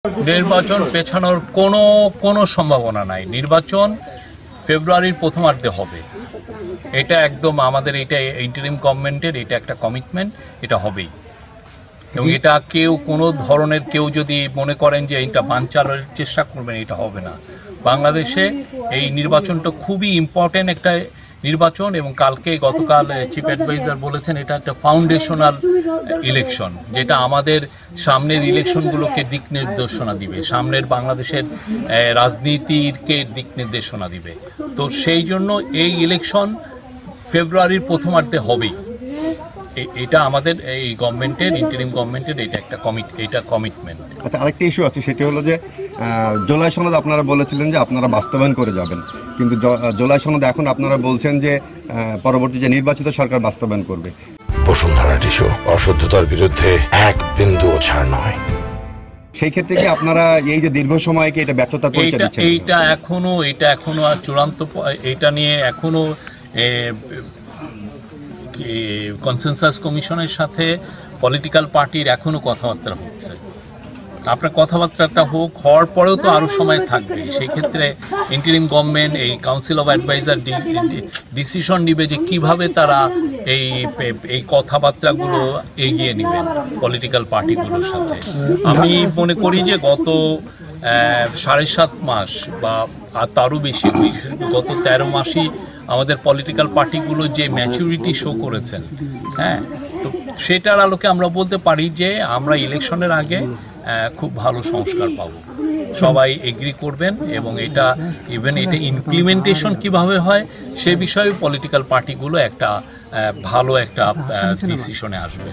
নির্বাচন পেছানোর কোনো সম্ভাবনা নাই। নির্বাচন ফেব্রুয়ারির প্রথমার্ধে হবে। এটা একদম আমাদের, এটা ইন্টারিম গভর্নমেন্টের এটা একটা কমিটমেন্ট, এটা হবেই। এবং এটা কেউ কোনো ধরনের কেউ যদি মনে করেন যে এটা বানচালের চেষ্টা করবেন, এটা হবে না। বাংলাদেশে এই নির্বাচনটা খুবই ইম্পর্টেন্ট একটা নির্বাচন, এবং গতকাল চিফ অ্যাডভাইজার বলেছেন এটা একটা ফাউন্ডেশনাল ইলেকশন, যেটা আমাদের সামনের ইলেকশনগুলোকে দিক নির্দেশনা দিবে, সামনের বাংলাদেশের রাজনীতিকে দিক নির্দেশনা দিবে। তো সেই জন্য এই ইলেকশন ফেব্রুয়ারির প্রথমার্ধে হবেই। এটা আমাদের এই গভর্নমেন্টের, ইন্টারিম গভর্নমেন্টের এটা কমিটমেন্ট। আচ্ছা, আরেকটা ইস্যু আছে, সেটা হলো যে জুলাই সনদ আপনারা বলেছিলেন যে আপনারা বাস্তবায়ন করে যাবেন, কিন্তু জুলাই সনদ এখন আপনারা বলছেন যে পরবর্তী যে নির্বাচিত সরকার বাস্তবায়ন করবে। বসুন্ধরা টিস্যু, অশুদ্ধতার বিরুদ্ধে এক বিন্দুও ছাড় নয়। সেই ক্ষেত্রে কি আপনারা এই যে দীর্ঘ সময়কে এটা ব্যর্থতা পরিচয় দিচ্ছেন? এটা এখনো আর চূড়ান্ত, এটা নিয়ে এখনো কনসেনসাস কমিশনের সাথে পলিটিক্যাল পার্টির এখনো কথাবার্তা হচ্ছে। আপনার কথাবার্তাটা হওয়ার পরেও তো আরও সময় থাকবে। সেই ক্ষেত্রে ইন্টারিম গভর্নমেন্ট, এই কাউন্সিল অফ অ্যাডভাইজার ডিসিশন নিবে যে কিভাবে তারা এই কথাবার্তাগুলো এগিয়ে নেবেন পলিটিক্যাল পার্টিগুলোর সাথে। আমি মনে করি যে গত 7.5 মাস বা তারও বেশি, গত 13 মাসই আমাদের পলিটিক্যাল পার্টিগুলো যে ম্যাচুরিটি শো করেছেন, হ্যাঁ, তো সেটার আলোকে আমরা বলতে পারি যে আমরা ইলেকশনের আগে খুব ভালো সংস্কার পাবো, সবাই এগ্রি করবেন, এবং এটা ইমপ্লিমেন্টেশন কিভাবে হয় সে বিষয়ে পলিটিক্যাল পার্টিগুলো একটা ভালো একটা ডিসিশনে আসবে।